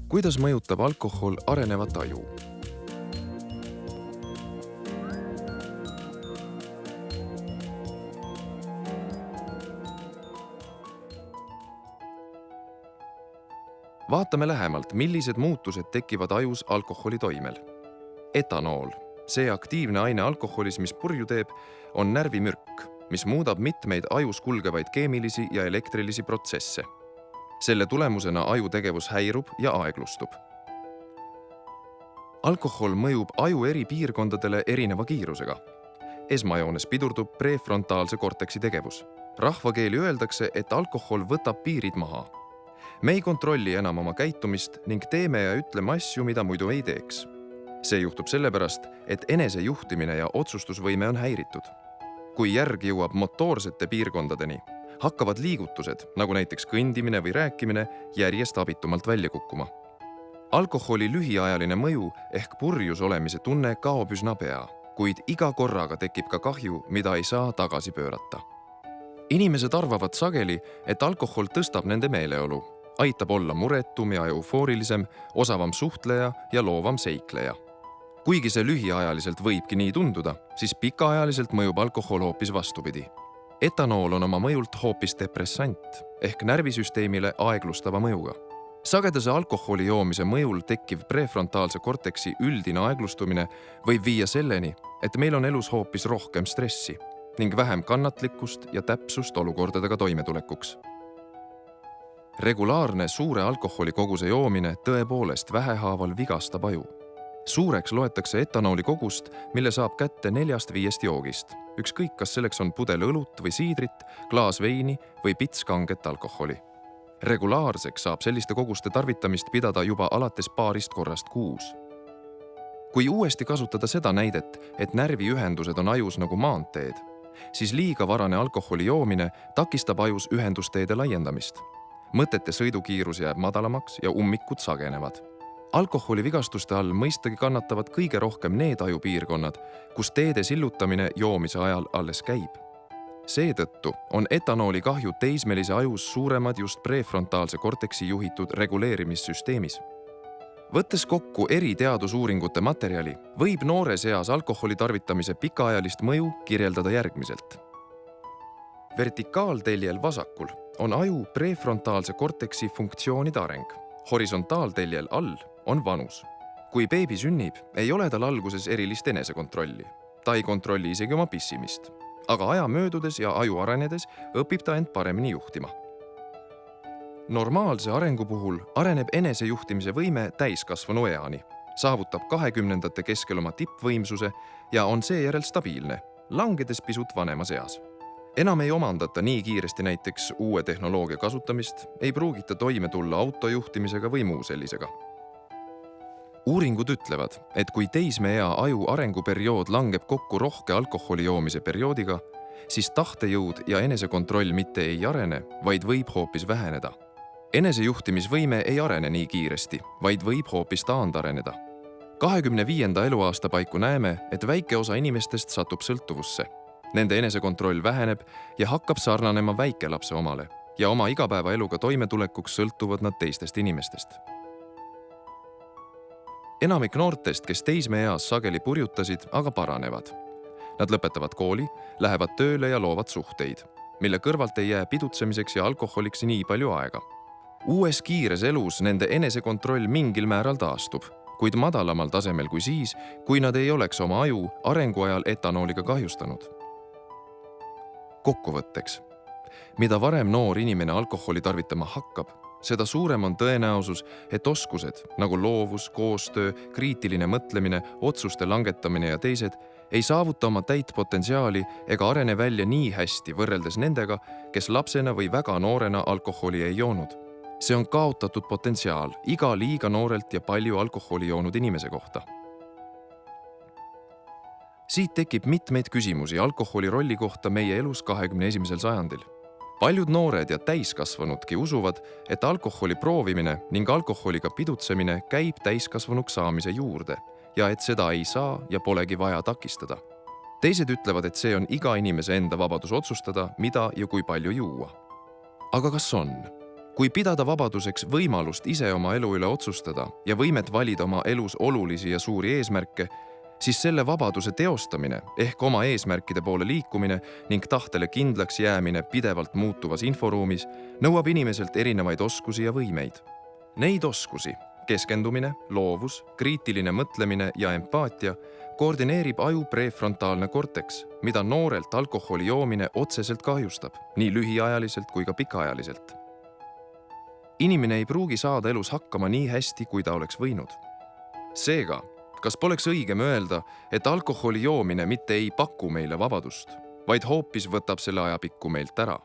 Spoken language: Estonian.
Kuidas mõjutab alkohol arenevat aju? Vaatame lähemalt, millised muutused tekivad ajus alkoholi toimel. Etanool, see aktiivne aine alkoholis, mis purju teeb, on närvimürk, mis muudab mitmeid ajus kulgevaid keemilisi ja elektrilisi protsesse. Selle tulemusena aju tegevus häirub ja aeglustub. Alkohol mõjub aju eri piirkondadele erineva kiirusega. Esmajoones pidurdub prefrontaalse korteksi tegevus. Rahvakeeli öeldakse, et alkohol võtab piirid maha. Me ei kontrolli enam oma käitumist ning teeme ja ütleme asju, mida muidu ei teeks. See juhtub sellepärast, et enesejuhtimine ja otsustusvõime on häiritud. Kui järg jõuab motoorsete piirkondadeni, hakkavad liigutused, nagu näiteks kõndimine või rääkimine, järjest abitumalt välja kukkuma. Alkoholi lühiajaline mõju ehk purjus olemise tunne kaob üsna pea, kuid iga korraga tekib ka kahju, mida ei saa tagasi pöörata. Inimesed arvavad sageli, et alkohol tõstab nende meeleolu, aitab olla muretum ja eufoorilisem, osavam suhtleja ja loovam seikleja. Kuigi see lühiajaliselt võibki nii tunduda, siis pikaajaliselt mõjub alkohol hoopis vastupidi. Etanool on oma mõjult hoopis depressant ehk närvisüsteemile aeglustava mõjuga. Sagedase alkoholi joomise mõjul tekkiv prefrontaalse korteksi üldine aeglustumine võib viia selleni, et meil on elus hoopis rohkem stressi ning vähem kannatlikkust ja täpsust olukordadega toimetulekuks. Regulaarne suure alkoholikoguse joomine tõepoolest vähehaaval vigastab aju. Suureks loetakse etanooli kogust, mille saab kätte 4-5 joogist. Ükskõik, kas selleks on pudel õlut või siidrit, klaas veini või pits kanget alkoholi. Regulaarseks saab selliste koguste tarvitamist pidada juba alates paarist korrast kuus. Kui uuesti kasutada seda näidet, et närviühendused on ajus nagu maanteed, siis liiga varane alkoholi joomine takistab ajus ühendusteede laiendamist. Mõtete sõidukiirus jääb madalamaks ja ummikud sagenevad. Alkoholivigastuste all mõistagi kannatavad kõige rohkem need ajupiirkonnad, kus teede sillutamine joomise ajal alles käib. Seetõttu on etanooli kahju teismelise ajus suuremad just prefrontaalse korteksi juhitud reguleerimissüsteemis. Võttes kokku eri teadusuuringute materjali, võib noores eas alkoholi tarvitamise pikaajalist mõju kirjeldada järgmiselt. Vertikaalteljel vasakul on aju prefrontaalse korteksi funktsioonide areng. Horisontaalteljel all on vanus. Kui beebi sünnib, ei ole tal alguses erilist enesekontrolli. Ta ei kontrolli isegi oma pissimist. Aga aja möödudes ja aju arenedes õpib ta end paremini juhtima. Normaalse arengu puhul areneb enesejuhtimise võime täiskasvanu eani, saavutab 20. keskel oma tippvõimsuse ja on seejärel stabiilne, langedes pisut vanemas eas. Enam ei omandata nii kiiresti näiteks uue tehnoloogia kasutamist, ei pruugita toime tulla autojuhtimisega või muu sellisega. Uuringud ütlevad, et kui teismeea aju arenguperiood langeb kokku rohke alkoholi joomise perioodiga, siis tahtejõud ja enesekontroll mitte ei arene, vaid võib hoopis väheneda. Enesejuhtimisvõime ei arene nii kiiresti, vaid võib hoopis taandareneda. 25. eluaasta paiku näeme, et väike osa inimestest satub sõltuvusse. Nende enesekontroll väheneb ja hakkab sarnanema väikelapse omale ja oma igapäevaeluga toimetulekuks sõltuvad nad teistest inimestest. Enamik noortest, kes teismeeas sageli purjutasid, aga paranevad. Nad lõpetavad kooli, lähevad tööle ja loovad suhteid, mille kõrvalt ei jää pidutsemiseks ja alkoholiks nii palju aega. Uues kiires elus nende enesekontroll mingil määral taastub, kuid madalamal tasemel kui siis, kui nad ei oleks oma aju arenguajal etanooliga kahjustanud. Kokkuvõtteks. Mida varem noor inimene alkoholi tarvitama hakkab, seda suurem on tõenäosus, et oskused nagu loovus, koostöö, kriitiline mõtlemine, otsuste langetamine ja teised ei saavuta oma täit potentsiaali ega arene välja nii hästi võrreldes nendega, kes lapsena või väga noorena alkoholi ei joonud. See on kaotatud potentsiaal iga liiga noorelt ja palju alkoholi joonud inimese kohta. Siit tekib mitmeid küsimusi alkoholi rolli kohta meie elus 21. sajandil. Paljud noored ja täiskasvanudki usuvad, et alkoholi proovimine ning alkoholiga pidutsemine käib täiskasvanuks saamise juurde ja et seda ei saa ja polegi vaja takistada. Teised ütlevad, et see on iga inimese enda vabadus otsustada, mida ja kui palju juua. Aga kas on? Kui pidada vabaduseks võimalust ise oma elu üle otsustada ja võimet valida oma elus olulisi ja suuri eesmärke, siis selle vabaduse teostamine ehk oma eesmärkide poole liikumine ning tahtele kindlaks jäämine pidevalt muutuvas inforuumis nõuab inimeselt erinevaid oskusi ja võimeid. Neid oskusi, keskendumine, loovus, kriitiline mõtlemine ja empaatia, koordineerib aju prefrontaalne korteks, mida noorelt alkoholi joomine otseselt kahjustab, nii lühiajaliselt kui ka pikaajaliselt. Inimene ei pruugi saada elus hakkama nii hästi, kui ta oleks võinud. Seega, kas poleks õigem öelda, et alkoholi joomine mitte ei paku meile vabadust, vaid hoopis võtab selle ajapikku meilt ära?